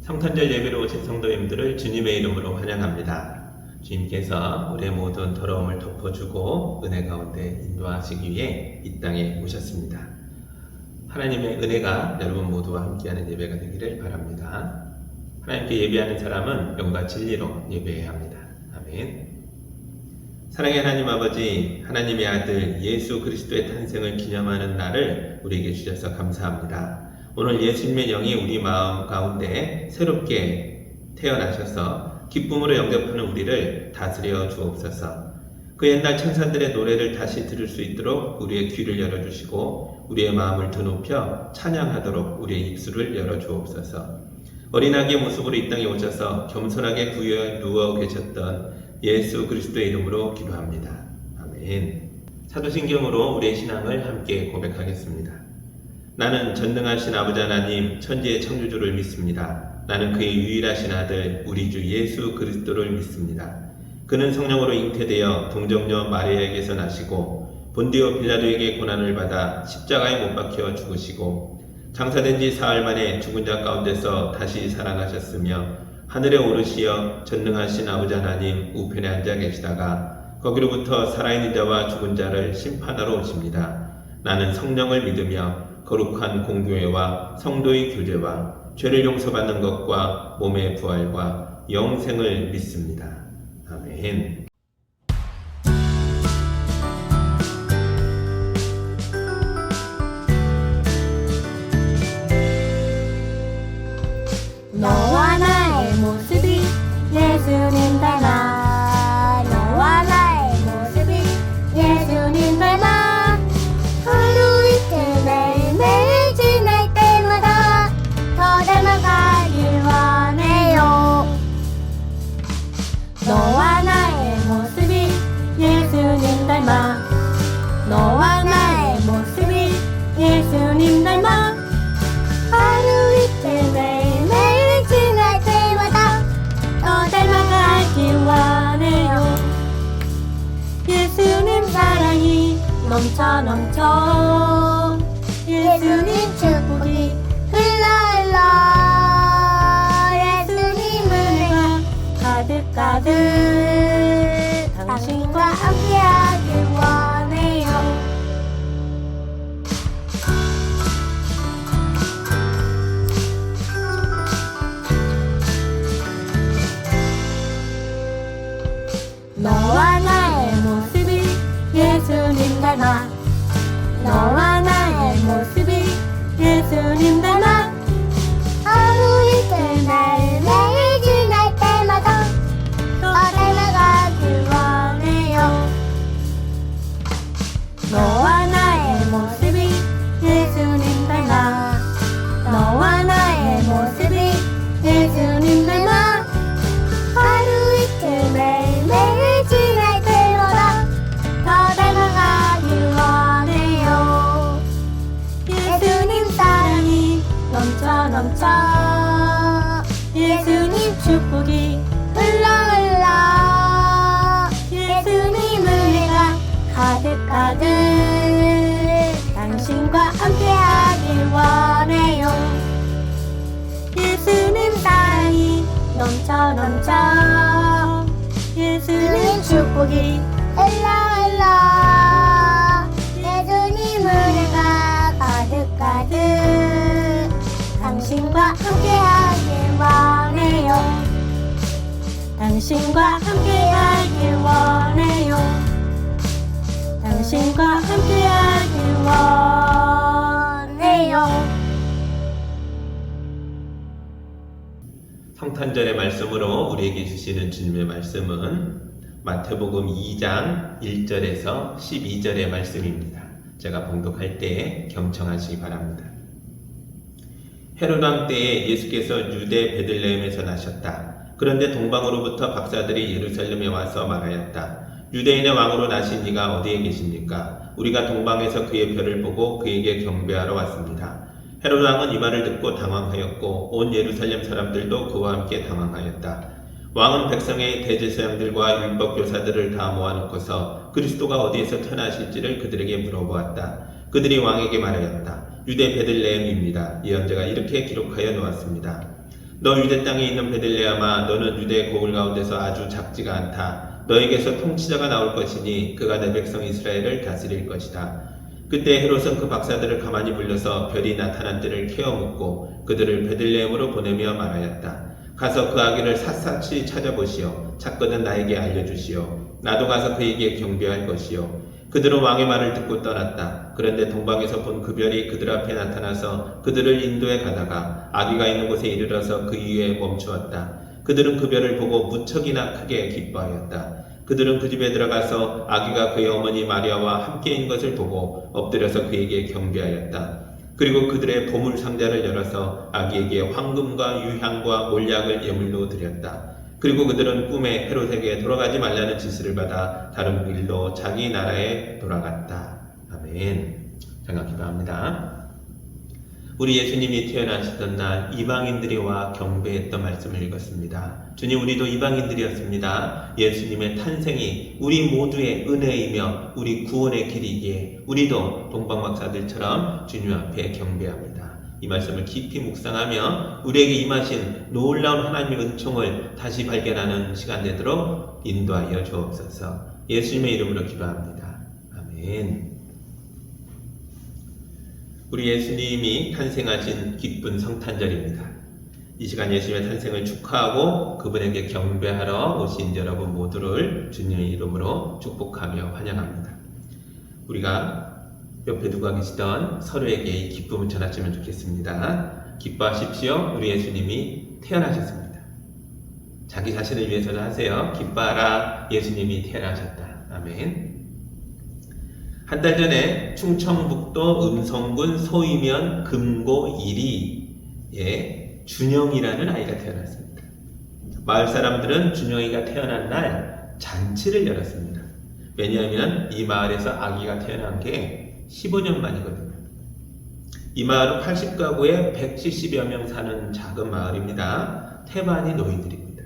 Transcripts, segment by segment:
성탄절 예배로 오신 성도님들을 주님의 이름으로 환영합니다. 주님께서 우리의 모든 더러움을 덮어주고 은혜 가운데 인도하시기 위해 이 땅에 오셨습니다. 하나님의 은혜가 여러분 모두와 함께하는 예배가 되기를 바랍니다. 하나님께 예배하는 사람은 영과 진리로 예배해야 합니다. 아멘. 사랑의 하나님 아버지, 하나님의 아들 예수 그리스도의 탄생을 기념하는 날을 우리에게 주셔서 감사합니다. 오늘 예수님의 영이 우리 마음 가운데 새롭게 태어나셔서 기쁨으로 영접하는 우리를 다스려 주옵소서. 그 옛날 천사들의 노래를 다시 들을 수 있도록 우리의 귀를 열어주시고 우리의 마음을 더 높여 찬양하도록 우리의 입술을 열어주옵소서. 어린아기의 모습으로 이 땅에 오셔서 겸손하게 구여 누워 계셨던 예수 그리스도의 이름으로 기도합니다. 아멘. 사도신경으로 우리의 신앙을 함께 고백하겠습니다. 나는 전능하신 아버지 하나님 천지의 창조주를 믿습니다. 나는 그의 유일하신 아들 우리 주 예수 그리스도를 믿습니다. 그는 성령으로 잉태되어 동정녀 마리아에게서 나시고 본디오 빌라도에게 고난을 받아 십자가에 못 박혀 죽으시고 장사된 지 사흘 만에 죽은 자 가운데서 다시 살아나셨으며 하늘에 오르시어 전능하신 아버지 하나님 우편에 앉아 계시다가 거기로부터 살아있는 자와 죽은 자를 심판하러 오십니다. 나는 성령을 믿으며 거룩한 공교회와 성도의 교제와 죄를 용서받는 것과 몸의 부활과 영생을 믿습니다. 아멘. 너와 나의 모습이 예수님 닮아. 너와 나의 모습이 예수님 닮아. 하루 이틀 매일매일 지날 때마다 더 닮아가길 원해요. 너와 나의 모습이 예수님 닮아. 너와 나의 모습이 예수님 닮아. 하루 이틀 매일매일 지날 때마다 더 닮아가길 원해요. 예수님 사랑이 넘쳐 예수님 축복이 흘러 예수님 은혜가 가득 당신과 함께하길 원해요. 너와 나의 모습이 예수님 닮아. 너와 나의 모습이 예수님 닮아. 하루 이틀 매일매일 지날 때마다 더 닮아가길 원해요. 너와 나의 모습이 예수님 닮아. 너와 나의 모습이 예수님 닮아. 하루 이틀 매일매일 지날 때마다 더 닮아가길 원해요. 예수님 사랑이 넘쳐 예수님 축복이 흘러 예수님 은혜가 가득 당신과 함께하길 원해요. 예수님 사랑이 넘쳐 예수님 축복이 흘러 예수님 은혜가 가득 당신과 함께하길 원해요. 당신과 함께하길 원해요. 당신과 함께하길 원해요. 성탄절의 말씀으로 우리에게 주시는 주님의 말씀은 마태복음 2장 1절에서 12절의 말씀입니다. 제가 봉독할 때 경청하시기 바랍니다. 헤롯 왕 때에 예수께서 유대 베들레헴에서 나셨다. 그런데 동방으로부터 박사들이 예루살렘에 와서 말하였다. 유대인의 왕으로 나신 이가 어디에 계십니까? 우리가 동방에서 그의 별을 보고 그에게 경배하러 왔습니다. 헤롯 왕은 이 말을 듣고 당황하였고 온 예루살렘 사람들도 그와 함께 당황하였다. 왕은 백성의 대제사장들과 율법교사들을 다 모아놓고서 그리스도가 어디에서 태어나실지를 그들에게 물어보았다. 그들이 왕에게 말하였다. 유대 베들레헴입니다. 예언자가 이렇게 기록하여 놓았습니다. 너 유대 땅에 있는 베들레헴아, 너는 유대 고을 가운데서 아주 작지가 않다. 너에게서 통치자가 나올 것이니 그가 내 백성 이스라엘을 다스릴 것이다. 그때 헤롯은 그 박사들을 가만히 불러서 별이 나타난 때를 캐어 묻고 그들을 베들레헴으로 보내며 말하였다. 가서 그 아기를 샅샅이 찾아보시오. 찾거든 나에게 알려주시오. 나도 가서 그에게 경배할 것이요. 그들은 왕의 말을 듣고 떠났다. 그런데 동방에서 본 그 별이 그들 앞에 나타나서 그들을 인도해 가다가 아기가 있는 곳에 이르러서 그 위에 멈추었다. 그들은 그 별을 보고 무척이나 크게 기뻐하였다. 그들은 그 집에 들어가서 아기가 그의 어머니 마리아와 함께 있는 것을 보고 엎드려서 그에게 경배하였다. 그리고 그들의 보물 상자를 열어서 아기에게 황금과 유향과 몰약을 예물로 드렸다. 그리고 그들은 꿈에 헤롯에게 돌아가지 말라는 지시를 받아 다른 길로 자기 나라에 돌아갔다. 아멘. 장가 기도합니다. 우리 예수님이 태어나시던 날 이방인들이 와 경배했던 말씀을 읽었습니다. 주님, 우리도 이방인들이었습니다. 예수님의 탄생이 우리 모두의 은혜이며 우리 구원의 길이기에 우리도 동방박사들처럼 주님 앞에 경배합니다. 이 말씀을 깊이 묵상하며 우리에게 임하신 놀라운 하나님의 은총을 다시 발견하는 시간 되도록 인도하여 주옵소서. 예수님의 이름으로 기도합니다. 아멘. 우리 예수님이 탄생하신 기쁜 성탄절입니다. 이 시간 예수님의 탄생을 축하하고 그분에게 경배하러 오신 여러분 모두를 주님의 이름으로 축복하며 환영합니다. 우리가 옆에 누가 계시던 서로에게 이 기쁨을 전하시면 좋겠습니다. 기뻐하십시오. 우리 예수님이 태어나셨습니다. 자기 자신을 위해서도 하세요. 기뻐하라. 예수님이 태어나셨다. 아멘. 한 달 전에 충청북도 음성군 소이면 금고 1리에 준영이라는 아이가 태어났습니다. 마을 사람들은 준영이가 태어난 날 잔치를 열었습니다. 왜냐하면 이 마을에서 아기가 태어난 게 15년 만이거든요. 이 마을은 80가구에 170여 명 사는 작은 마을입니다. 태반이 노인들입니다.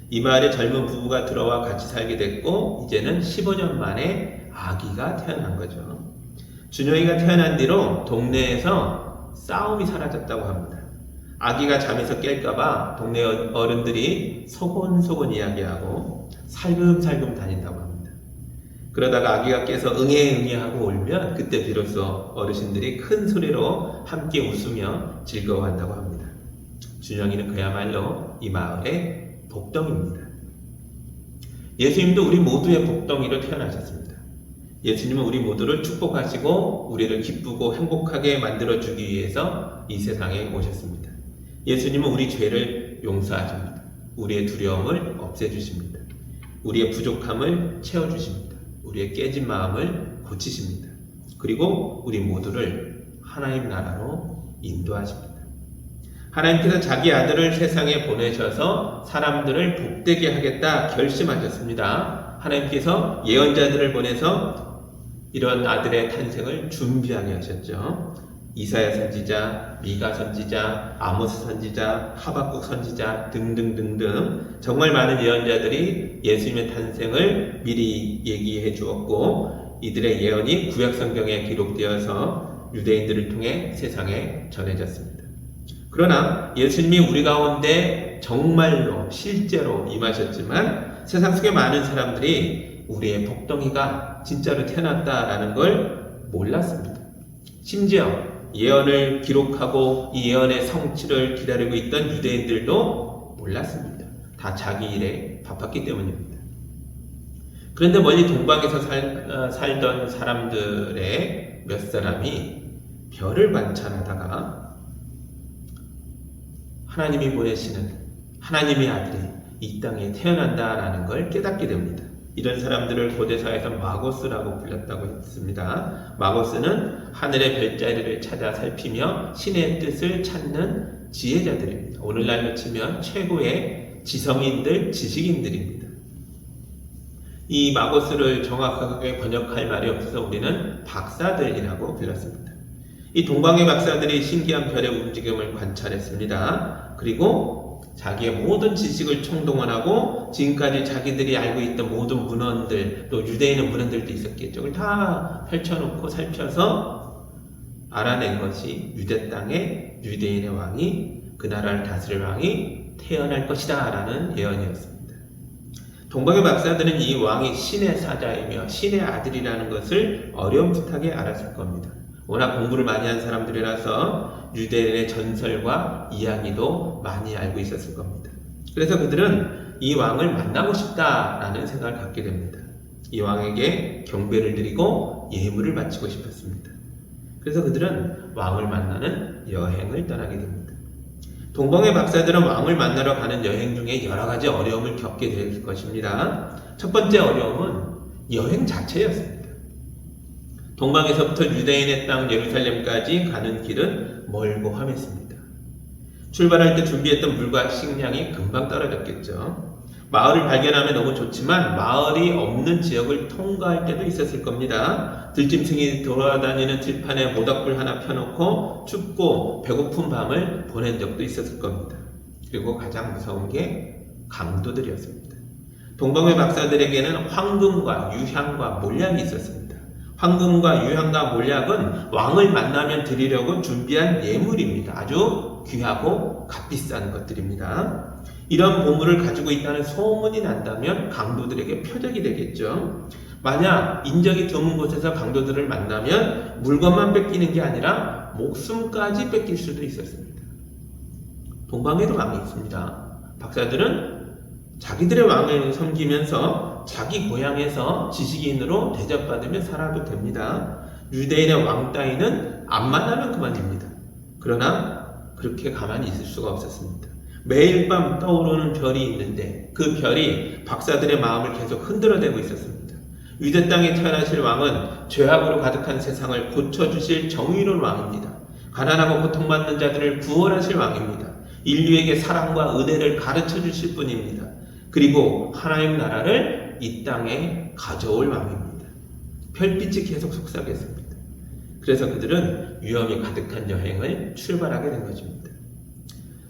이 마을에 젊은 부부가 들어와 같이 살게 됐고 이제는 15년 만에 아기가 태어난 거죠. 준영이가 태어난 뒤로 동네에서 싸움이 사라졌다고 합니다. 아기가 잠에서 깰까봐 동네 어른들이 소곤소곤 이야기하고 살금살금 다닌다고 합니다. 그러다가 아기가 깨서 응애응애하고 울면 그때 비로소 어르신들이 큰 소리로 함께 웃으며 즐거워한다고 합니다. 준영이는 그야말로 이 마을의 복덩이입니다. 예수님도 우리 모두의 복덩이로 태어나셨습니다. 예수님은 우리 모두를 축복하시고 우리를 기쁘고 행복하게 만들어주기 위해서 이 세상에 오셨습니다. 예수님은 우리 죄를 용서하십니다. 우리의 두려움을 없애주십니다. 우리의 부족함을 채워주십니다. 우리의 깨진 마음을 고치십니다. 그리고 우리 모두를 하나님 나라로 인도하십니다. 하나님께서 자기 아들을 세상에 보내셔서 사람들을 복되게 하겠다 결심하셨습니다. 하나님께서 예언자들을 보내서 이런 아들의 탄생을 준비하게 하셨죠. 이사야 선지자, 미가 선지자, 아모스 선지자, 하박국 선지자 등등등등 정말 많은 예언자들이 예수님의 탄생을 미리 얘기해 주었고 이들의 예언이 구약 성경에 기록되어서 유대인들을 통해 세상에 전해졌습니다. 그러나 예수님이 우리 가운데 정말로 실제로 임하셨지만 세상 속에 많은 사람들이 우리의 복덩이가 진짜로 태어났다라는 걸 몰랐습니다. 심지어 예언을 기록하고 이 예언의 성취를 기다리고 있던 유대인들도 몰랐습니다. 다 자기 일에 바빴기 때문입니다. 그런데 멀리 동방에서 살던 사람들의 몇 사람이 별을 관찰하다가 하나님이 보내시는 하나님의 아들이 이 땅에 태어난다라는 걸 깨닫게 됩니다. 이런 사람들을 고대사에서 마고스라고 불렸다고 했습니다. 마고스는 하늘의 별자리를 찾아 살피며 신의 뜻을 찾는 지혜자들입니다. 오늘날로 치면 최고의 지성인들, 지식인들입니다. 이 마고스를 정확하게 번역할 말이 없어서 우리는 박사들이라고 불렀습니다. 이 동방의 박사들이 신기한 별의 움직임을 관찰했습니다. 그리고 자기의 모든 지식을 총동원하고 지금까지 자기들이 알고 있던 모든 문헌들, 또 유대인의 문헌들도 있었겠죠. 그걸 다 펼쳐놓고 살펴서 알아낸 것이 유대 땅의 유대인의 왕이 그 나라를 다스릴 왕이 태어날 것이다 라는 예언이었습니다. 동방의 박사들은 이 왕이 신의 사자이며 신의 아들이라는 것을 어렴풋하게 알았을 겁니다. 워낙 공부를 많이 한 사람들이라서 유대인의 전설과 이야기도 많이 알고 있었을 겁니다. 그래서 그들은 이 왕을 만나고 싶다라는 생각을 갖게 됩니다. 이 왕에게 경배를 드리고 예물을 바치고 싶었습니다. 그래서 그들은 왕을 만나는 여행을 떠나게 됩니다. 동방의 박사들은 왕을 만나러 가는 여행 중에 여러 가지 어려움을 겪게 될 것입니다. 첫 번째 어려움은 여행 자체였습니다. 동방에서부터 유대인의 땅 예루살렘까지 가는 길은 멀고 험했습니다. 출발할 때 준비했던 물과 식량이 금방 떨어졌겠죠. 마을을 발견하면 너무 좋지만 마을이 없는 지역을 통과할 때도 있었을 겁니다. 들짐승이 돌아다니는 들판에 모닥불 하나 펴놓고 춥고 배고픈 밤을 보낸 적도 있었을 겁니다. 그리고 가장 무서운 게 강도들이었습니다. 동방의 박사들에게는 황금과 유향과 몰약이 있었습니다. 황금과 유향과 몰약은 왕을 만나면 드리려고 준비한 예물입니다. 아주 귀하고 값비싼 것들입니다. 이런 보물을 가지고 있다는 소문이 난다면 강도들에게 표적이 되겠죠. 만약 인적이 드문 곳에서 강도들을 만나면 물건만 뺏기는 게 아니라 목숨까지 뺏길 수도 있었습니다. 동방에도 왕이 있습니다. 박사들은 자기들의 왕을 섬기면서 자기 고향에서 지식인으로 대접받으며 살아도 됩니다. 유대인의 왕 따위는 안 만나면 그만입니다. 그러나 그렇게 가만히 있을 수가 없었습니다. 매일 밤 떠오르는 별이 있는데 그 별이 박사들의 마음을 계속 흔들어대고 있었습니다. 유대 땅에 태어나실 왕은 죄악으로 가득한 세상을 고쳐주실 정의로운 왕입니다. 가난하고 고통받는 자들을 구원하실 왕입니다. 인류에게 사랑과 은혜를 가르쳐 주실 분입니다. 그리고 하나님 나라를 이 땅에 가져올 왕입니다. 별빛이 계속 속삭였습니다. 그래서 그들은 위험이 가득한 여행을 출발하게 된 것입니다.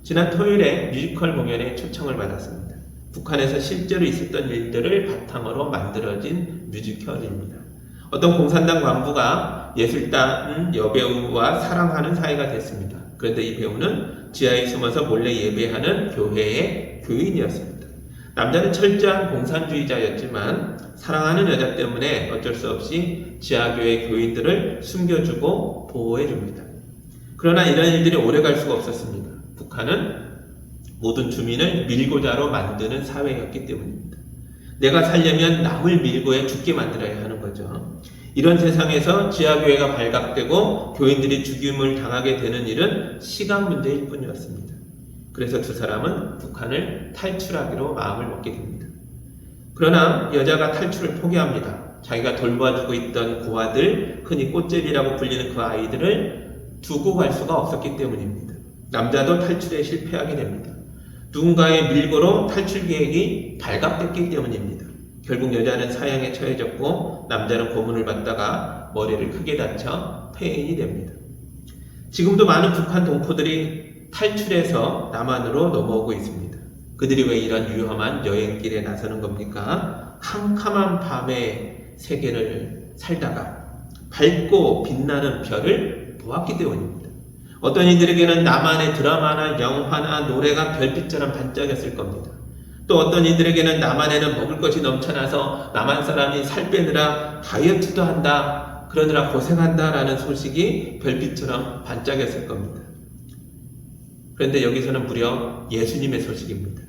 지난 토요일에 뮤지컬 공연에 초청을 받았습니다. 북한에서 실제로 있었던 일들을 바탕으로 만들어진 뮤지컬입니다. 어떤 공산당 관부가 예술단 여배우와 사랑하는 사이가 됐습니다. 그런데 이 배우는 지하에 숨어서 몰래 예배하는 교회의 교인이었습니다. 남자는 철저한 공산주의자였지만 사랑하는 여자 때문에 어쩔 수 없이 지하교회 교인들을 숨겨주고 보호해줍니다. 그러나 이런 일들이 오래갈 수가 없었습니다. 북한은 모든 주민을 밀고자로 만드는 사회였기 때문입니다. 내가 살려면 남을 밀고해 죽게 만들어야 하는 거죠. 이런 세상에서 지하교회가 발각되고 교인들이 죽임을 당하게 되는 일은 시간 문제일 뿐이었습니다. 그래서 두 사람은 북한을 탈출하기로 마음을 먹게 됩니다. 그러나 여자가 탈출을 포기합니다. 자기가 돌봐주고 있던 고아들, 흔히 꽃제비라고 불리는 그 아이들을 두고 갈 수가 없었기 때문입니다. 남자도 탈출에 실패하게 됩니다. 누군가의 밀고로 탈출 계획이 발각됐기 때문입니다. 결국 여자는 사형에 처해졌고 남자는 고문을 받다가 머리를 크게 다쳐 폐인이 됩니다. 지금도 많은 북한 동포들이 탈출해서 남한으로 넘어오고 있습니다. 그들이 왜 이런 위험한 여행길에 나서는 겁니까? 캄캄한 밤의 세계를 살다가 밝고 빛나는 별을 보았기 때문입니다. 어떤 이들에게는 남한의 드라마나 영화나 노래가 별빛처럼 반짝였을 겁니다. 또 어떤 이들에게는 남한에는 먹을 것이 넘쳐나서 남한 사람이 살 빼느라 다이어트도 한다, 그러느라 고생한다 라는 소식이 별빛처럼 반짝였을 겁니다. 그런데 여기서는 무려 예수님의 소식입니다.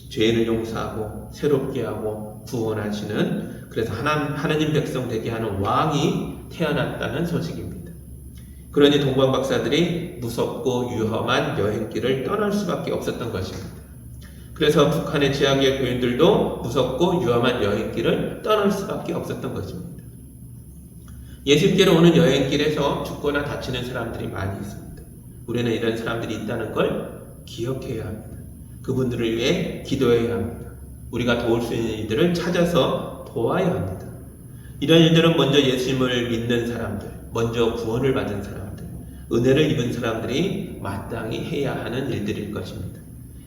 죄인을 용서하고 새롭게 하고 구원하시는, 그래서 하나님 백성 되게 하는 왕이 태어났다는 소식입니다. 그러니 동방 박사들이 무섭고 위험한 여행길을 떠날 수밖에 없었던 것입니다. 그래서 북한의 지하교회 교인들도 무섭고 위험한 여행길을 떠날 수밖에 없었던 것입니다. 예수님께로 오는 여행길에서 죽거나 다치는 사람들이 많이 있습니다. 우리는 이런 사람들이 있다는 걸 기억해야 합니다. 그분들을 위해 기도해야 합니다. 우리가 도울 수 있는 일들을 찾아서 도와야 합니다. 이런 일들은 먼저 예수님을 믿는 사람들, 먼저 구원을 받은 사람들, 은혜를 입은 사람들이 마땅히 해야 하는 일들일 것입니다.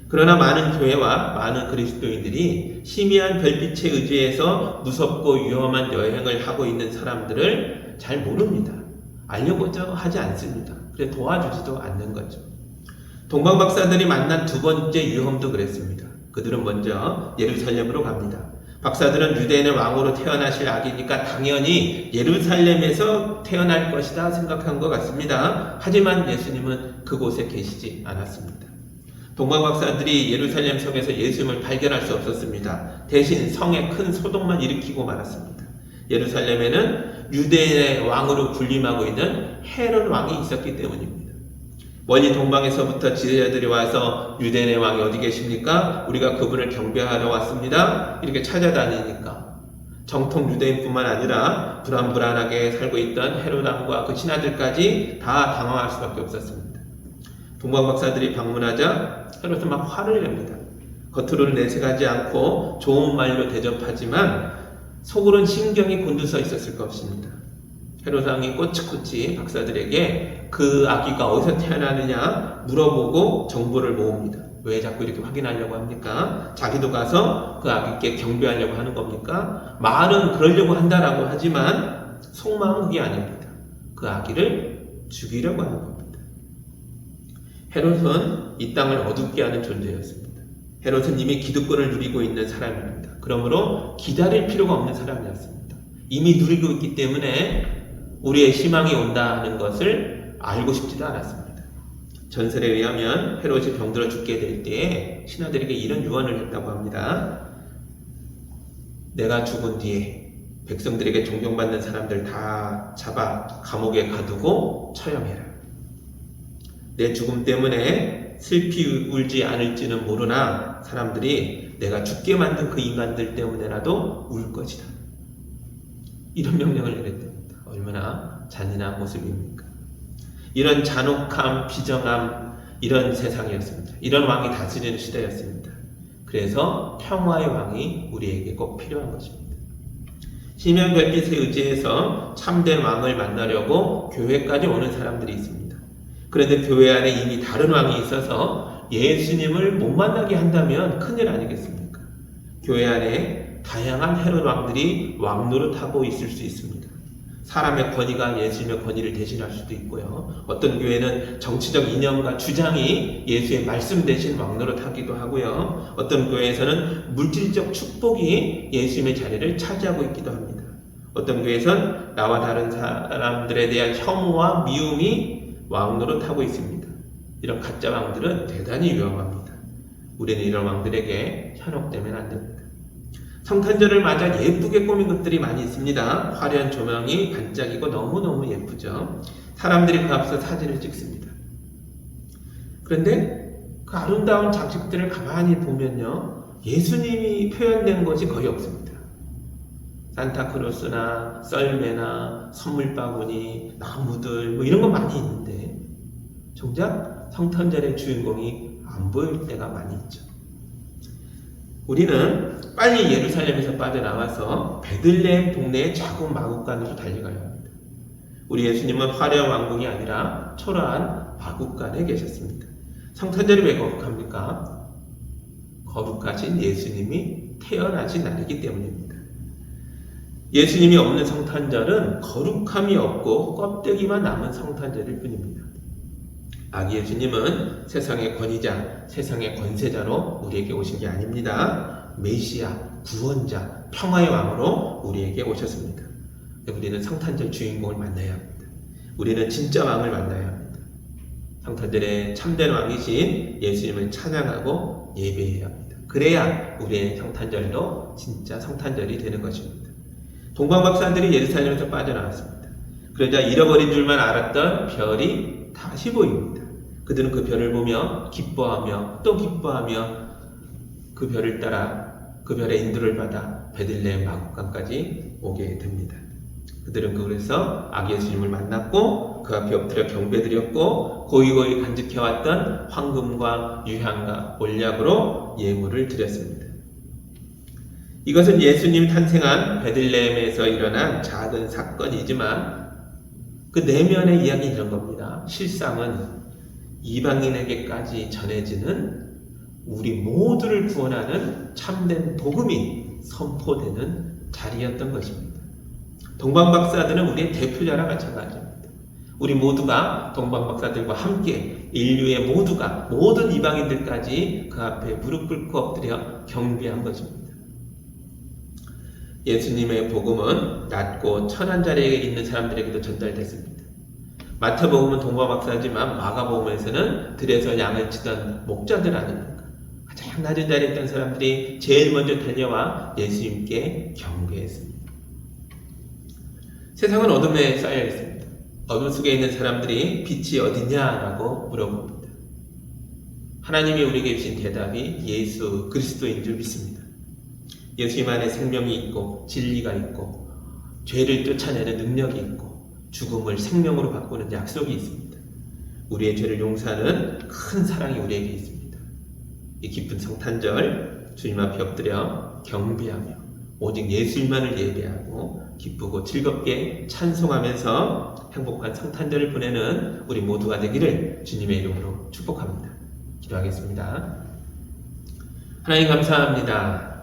그러나 많은 교회와 많은 그리스도인들이 희미한 별빛에 의지해서 무섭고 위험한 여행을 하고 있는 사람들을 잘 모릅니다. 알려고자 하지 않습니다. 그래 도와주지도 않는 거죠. 동방박사들이 만난 두 번째 위험도 그랬습니다. 그들은 먼저 예루살렘으로 갑니다. 박사들은 유대인의 왕으로 태어나실 아기니까 당연히 예루살렘에서 태어날 것이다 생각한 것 같습니다. 하지만 예수님은 그곳에 계시지 않았습니다. 동방박사들이 예루살렘 성에서 예수님을 발견할 수 없었습니다. 대신 성에 큰 소동만 일으키고 말았습니다. 예루살렘에는 유대인의 왕으로 군림하고 있는 헤롯 왕이 있었기 때문입니다. 멀리 동방에서부터 지도자들이 와서 유대인의 왕이 어디 계십니까? 우리가 그분을 경배하러 왔습니다. 이렇게 찾아다니니까 정통 유대인뿐만 아니라 불안불안하게 살고 있던 헤롯 왕과 그 신하들까지 다 당황할 수밖에 없었습니다. 동방박사들이 방문하자 헤롯은 막 화를 냅니다. 겉으로는 내색하지 않고 좋은 말로 대접하지만 속으로는 신경이 곤두서 있었을 것입니다. 헤롯 왕이 꼬치꼬치 박사들에게 그 아기가 어디서 태어나느냐 물어보고 정보를 모읍니다. 왜 자꾸 이렇게 확인하려고 합니까? 자기도 가서 그 아기께 경배하려고 하는 겁니까? 말은 그러려고 한다라고 하지만 속마음은 그게 아닙니다. 그 아기를 죽이려고 하는 겁니다. 헤롯은 이 땅을 어둡게 하는 존재였습니다. 헤롯은 이미 기득권을 누리고 있는 사람입니다. 그러므로 기다릴 필요가 없는 사람이었습니다. 이미 누리고 있기 때문에 우리의 희망이 온다는 것을 알고 싶지도 않았습니다. 전설에 의하면 헤롯이 병들어 죽게 될 때에 신하들에게 이런 유언을 했다고 합니다. 내가 죽은 뒤에 백성들에게 존경받는 사람들 다 잡아 감옥에 가두고 처형해라. 내 죽음 때문에 슬피 울지 않을지는 모르나 사람들이 내가 죽게 만든 그 인간들 때문에라도 울 것이다. 이런 명령을 내렸답니다. 얼마나 잔인한 모습입니까? 이런 잔혹함, 비정함, 이런 세상이었습니다. 이런 왕이 다스리는 시대였습니다. 그래서 평화의 왕이 우리에게 꼭 필요한 것입니다. 시면 별빛에 의지해서 참된 왕을 만나려고 교회까지 오는 사람들이 있습니다. 그런데 교회 안에 이미 다른 왕이 있어서 예수님을 못 만나게 한다면 큰일 아니겠습니까? 교회 안에 다양한 헤롯 왕들이 왕노릇하고 있을 수 있습니다. 사람의 권위가 예수님의 권위를 대신할 수도 있고요. 어떤 교회는 정치적 이념과 주장이 예수의 말씀 대신 왕노릇하기도 하고요. 어떤 교회에서는 물질적 축복이 예수님의 자리를 차지하고 있기도 합니다. 어떤 교회에서는 나와 다른 사람들에 대한 혐오와 미움이 왕노릇하고 있습니다. 이런 가짜 왕들은 대단히 위험합니다. 우리는 이런 왕들에게 현혹되면 안 됩니다. 성탄절을 맞아 예쁘게 꾸민 것들이 많이 있습니다. 화려한 조명이 반짝이고 너무너무 예쁘죠. 사람들이 그 앞에서 사진을 찍습니다. 그런데 그 아름다운 장식들을 가만히 보면요, 예수님이 표현된 것이 거의 없습니다. 산타크로스나 썰매나 선물바구니, 나무들 뭐 이런 거 많이 있는데 정작 성탄절의 주인공이 안 보일 때가 많이 있죠. 우리는 빨리 예루살렘에서 빠져나와서 베들레헴 동네의 작은 마국간으로 달려가야 합니다. 우리 예수님은 화려한 왕궁이 아니라 초라한 마국간에 계셨습니다. 성탄절이 왜 거룩합니까? 거룩하신 예수님이 태어나신 날이기 때문입니다. 예수님이 없는 성탄절은 거룩함이 없고 껍데기만 남은 성탄절일 뿐입니다. 아기 예수님은 세상의 권위자, 세상의 권세자로 우리에게 오신 게 아닙니다. 메시아, 구원자, 평화의 왕으로 우리에게 오셨습니다. 우리는 성탄절 주인공을 만나야 합니다. 우리는 진짜 왕을 만나야 합니다. 성탄절에 참된 왕이신 예수님을 찬양하고 예배해야 합니다. 그래야 우리의 성탄절도 진짜 성탄절이 되는 것입니다. 동방박사들이 예루살렘에서 빠져나왔습니다. 그러자 잃어버린 줄만 알았던 별이 다시 보입니다. 그들은 그 별을 보며 기뻐하며 또 기뻐하며 그 별을 따라 그 별의 인도를 받아 베들레헴 마국간까지 오게 됩니다. 그들은 그곳에서 아기 예수님을 만났고 그 앞에 엎드려 경배드렸고 고이고이 간직해왔던 황금과 유향과 올약으로 예물을 드렸습니다. 이것은 예수님이 탄생한 베들레헴에서 일어난 작은 사건이지만 그 내면의 이야기는 이런 겁니다. 실상은 이방인에게까지 전해지는 우리 모두를 구원하는 참된 복음이 선포되는 자리였던 것입니다. 동방박사들은 우리의 대표자라 마찬가지입니다. 우리 모두가 동방박사들과 함께 인류의 모두가 모든 이방인들까지 그 앞에 무릎 꿇고 엎드려 경배한 것입니다. 예수님의 복음은 낮고 천한 자리에 있는 사람들에게도 전달됐습니다. 마태복음은 동방박사지만 마가복음에서는 들에서 양을 치던 목자들 아닙니까? 가장 낮은 자리에 있던 사람들이 제일 먼저 달려와 예수님께 경배했습니다. 세상은 어둠에 쌓여 있습니다. 어둠 속에 있는 사람들이 빛이 어디냐라고 물어봅니다. 하나님이 우리에게 주신 대답이 예수 그리스도인 줄 믿습니다. 예수님 안에 생명이 있고 진리가 있고 죄를 쫓아내는 능력이 있고 죽음을 생명으로 바꾸는 약속이 있습니다. 우리의 죄를 용서하는 큰 사랑이 우리에게 있습니다. 이 깊은 성탄절 주님 앞에 엎드려 경배하며 오직 예수님만을 예배하고 기쁘고 즐겁게 찬송하면서 행복한 성탄절을 보내는 우리 모두가 되기를 주님의 이름으로 축복합니다. 기도하겠습니다. 하나님 감사합니다.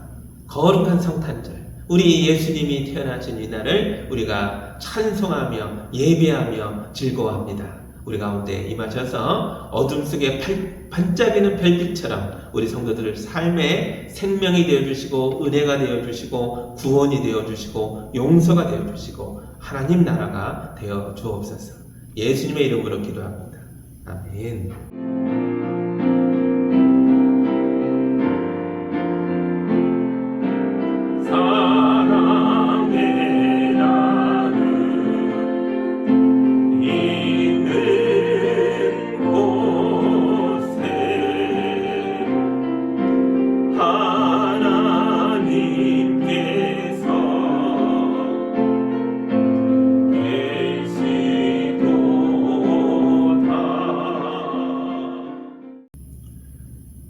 거룩한 성탄절, 우리 예수님이 태어나신 이 날을 우리가 찬송하며 예배하며 즐거워합니다. 우리 가운데 임하셔서 어둠 속에 반짝이는 별빛처럼 우리 성도들을 삶의 생명이 되어주시고 은혜가 되어주시고 구원이 되어주시고 용서가 되어주시고 하나님 나라가 되어 주옵소서. 예수님의 이름으로 기도합니다. 아멘.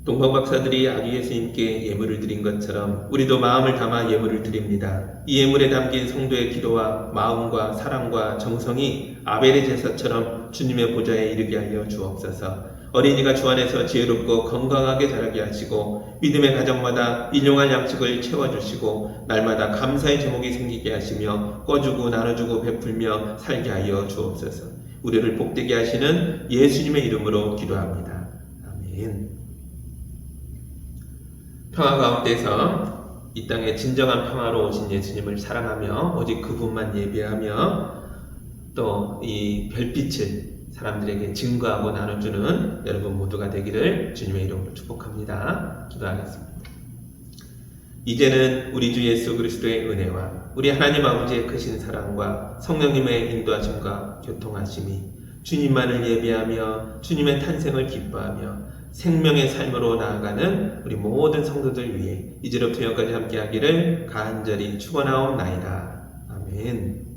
동방박사들이 아기 예수님께 예물을 드린 것처럼 우리도 마음을 담아 예물을 드립니다. 이 예물에 담긴 성도의 기도와 마음과 사랑과 정성이 아벨의 제사처럼 주님의 보좌에 이르게 하여 주옵소서. 어린이가 주 안에서 지혜롭고 건강하게 자라게 하시고 믿음의 가정마다 일용할 양식을 채워주시고 날마다 감사의 제목이 생기게 하시며 꺼주고 나눠주고 베풀며 살게 하여 주옵소서. 우리를 복되게 하시는 예수님의 이름으로 기도합니다. 아멘. 평화 가운데서 이 땅에 진정한 평화로 오신 예수님을 사랑하며 오직 그분만 예배하며 또 이 별빛을 사람들에게 증거하고 나눠주는 여러분 모두가 되기를 주님의 이름으로 축복합니다. 기도하겠습니다. 이제는 우리 주 예수 그리스도의 은혜와 우리 하나님 아버지의 크신 사랑과 성령님의 인도하심과 교통하심이 주님만을 예배하며 주님의 탄생을 기뻐하며 생명의 삶으로 나아가는 우리 모든 성도들 위해 이제로부터 영까지 함께하기를 간절히 축원하옵나이다. 아멘.